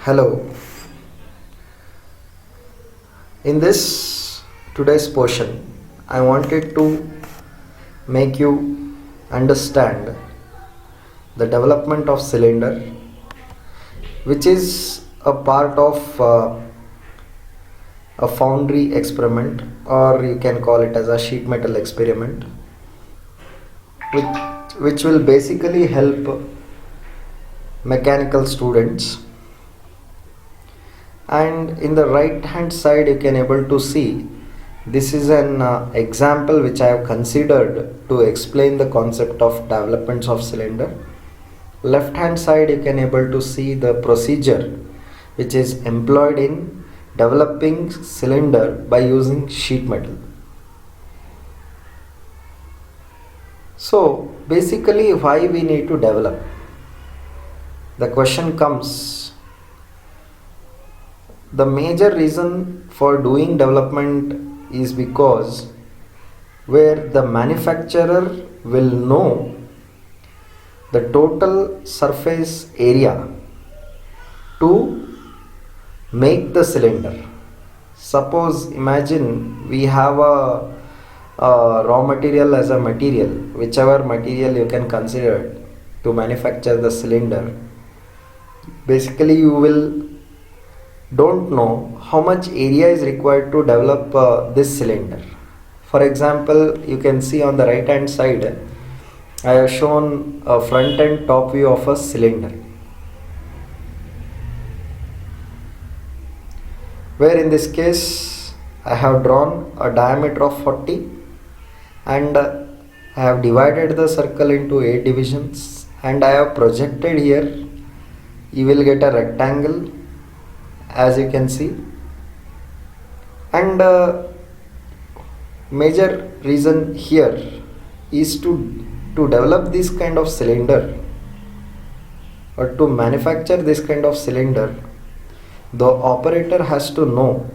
Hello. In this today's portion, I wanted to make you understand the development of cylinder, which is a part of a foundry experiment, or you can call it as a sheet metal experiment, which, which will basically help mechanical students. And in the right hand side you can able to see this is an example which I have considered to explain the concept of developments of cylinder. Left hand side you can able to see the procedure which is employed in developing cylinder by using sheet metal. So basically, why we need to develop? The question comes, the major reason for doing development is because where the manufacturer will know the total surface area to make the cylinder. Suppose imagine we have a raw material as a material, whichever material you can consider to manufacture the cylinder. Basically you will don't know how much area is required to develop this cylinder. For example, you can see on the right hand side I have shown a front and top view of a cylinder, where in this case I have drawn a diameter of 40 and I have divided the circle into 8 divisions, and I have projected here. You will get a rectangle, as you can see. And major reason here is to develop this kind of cylinder or to manufacture this kind of cylinder, the operator has to know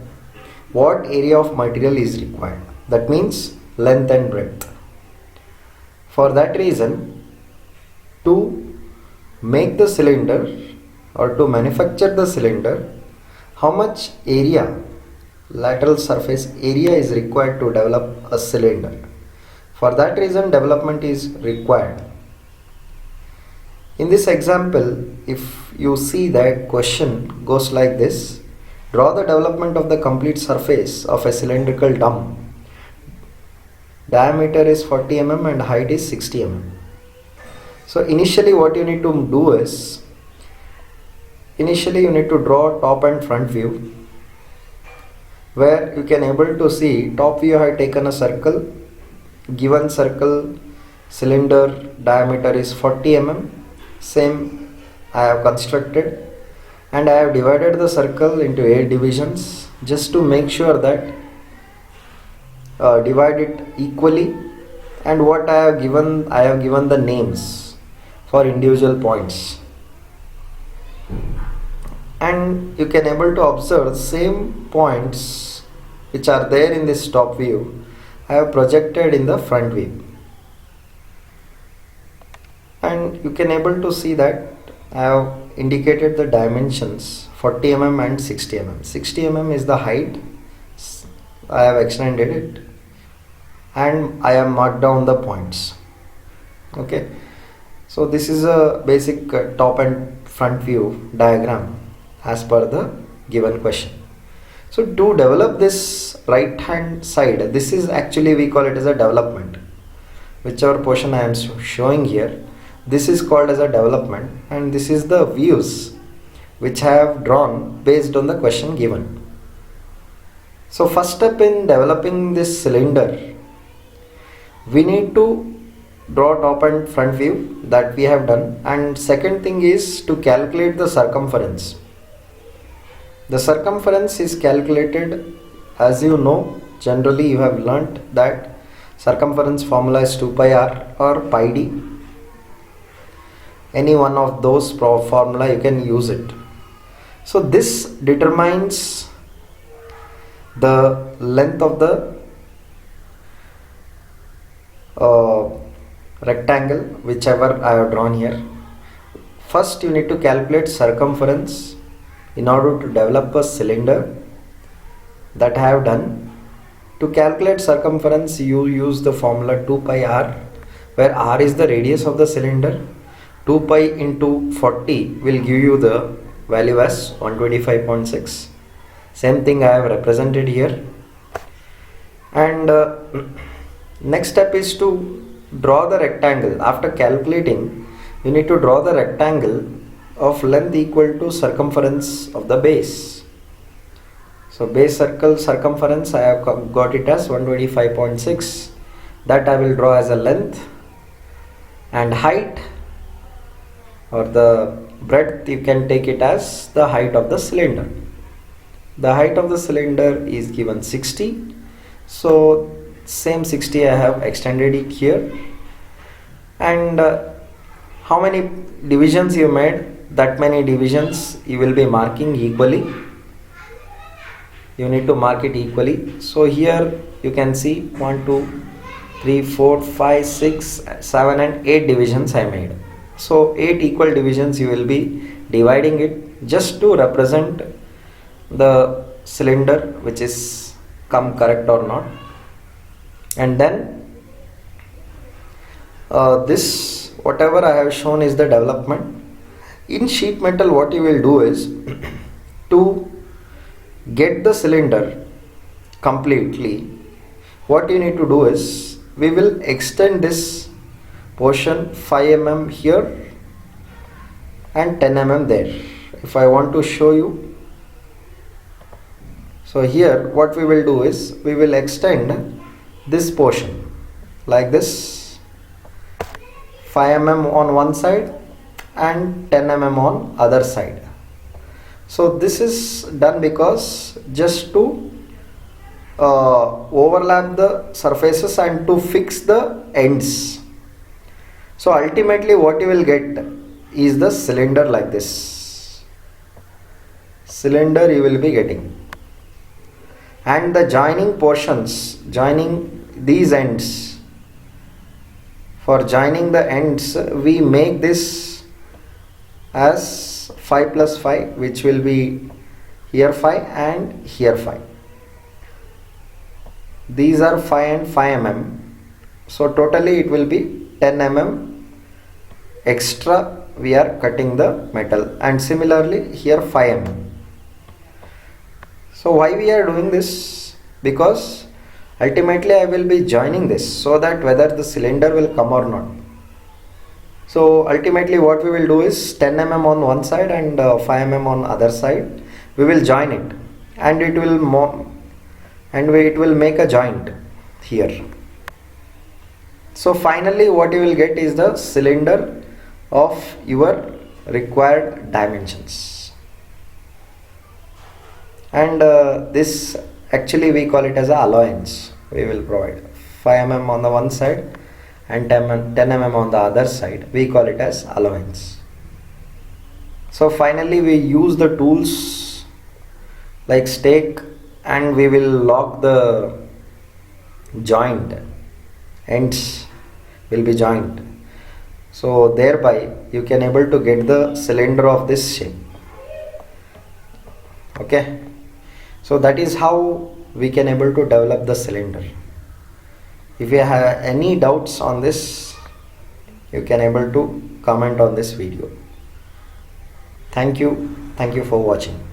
what area of material is required, that means length and breadth. For that reason, to make the cylinder or to manufacture the cylinder, how much area, lateral surface area is required to develop a cylinder. For that reason, development is required. In this example, if you see that question goes like this: draw the development of the complete surface of a cylindrical drum. Diameter is 40 mm and height is 60 mm. So initially what you need to do is, initially you need to draw top and front view, where you can able to see top view I have taken a circle, given circle cylinder diameter is 40 mm, same I have constructed, and I have divided the circle into 8 divisions just to make sure that divide it equally. And what I have given the names for individual points, and you can able to observe the same points which are there in this top view I have projected in the front view. And you can able to see that I have indicated the dimensions 40 mm and 60 mm. 60 mm is the height, I have extended it, and I have marked down the points. Okay, so this is a basic top and front view diagram as per the given question. So to develop this right hand side, this is actually we call it as a development. Whichever portion I am showing here, this is called as a development, and this is the views which I have drawn based on the question given. So first step in developing this cylinder, we need to draw top and front view, that we have done, and second thing is to calculate the circumference. The circumference is calculated, as you know, generally you have learnt that circumference formula is 2 pi r or pi d. Any one of those formula you can use it. So this determines the length of the rectangle whichever I have drawn here. First you need to calculate circumference in order to develop a cylinder that I have done. To calculate circumference, you use the formula 2 pi r, where r is the radius of the cylinder. 2 pi into 40 will give you the value as 125.6. Same thing I have represented here. And next step is to draw the rectangle. After calculating, you need to draw the rectangle of length equal to circumference of the base. So base circle circumference, I have got it as 125.6. That I will draw as a length, and height or the breadth, you can take it as the height of the cylinder. The height of the cylinder is given 60. So same 60 I have extended it here. And how many divisions you made, that many divisions you will be marking equally. You need to mark it equally. So here you can see 1, 2, 3, 4, 5, 6, 7 and 8 divisions I made. So 8 equal divisions you will be dividing it just to represent the cylinder which is come correct or not. And then this whatever I have shown is the development. In sheet metal, what you will do is to get the cylinder completely, what you need to do is we will extend this portion 5 mm here and 10 mm there. If I want to show you, so here what we will do is we will extend this portion like this, 5 mm on one side and 10 mm on other side. So this is done because just to overlap the surfaces and to fix the ends. So ultimately what you will get is the cylinder like this. Cylinder you will be getting. And the joining portions, joining these ends, for joining the ends we make this as 5 plus 5, which will be here 5 and here 5. These are 5 and 5 mm. So totally it will be 10 mm extra we are cutting the metal, and similarly here 5 mm. So why we are doing this? Because ultimately I will be joining this so that whether the cylinder will come or not. So ultimately what we will do is 10 mm on one side and 5 mm on other side. We will join it and it will make a joint here. So finally what you will get is the cylinder of your required dimensions. And this actually we call it as a allowance. We will provide 5 mm on the one side and 10 mm on the other side. We call it as allowance. So finally we use the tools like stake and we will lock the joint, ends will be joined. So thereby you can able to get the cylinder of this shape. Okay, so that is how we can able to develop the cylinder. If you have any doubts on this, you can able to comment on this video. Thank you for watching.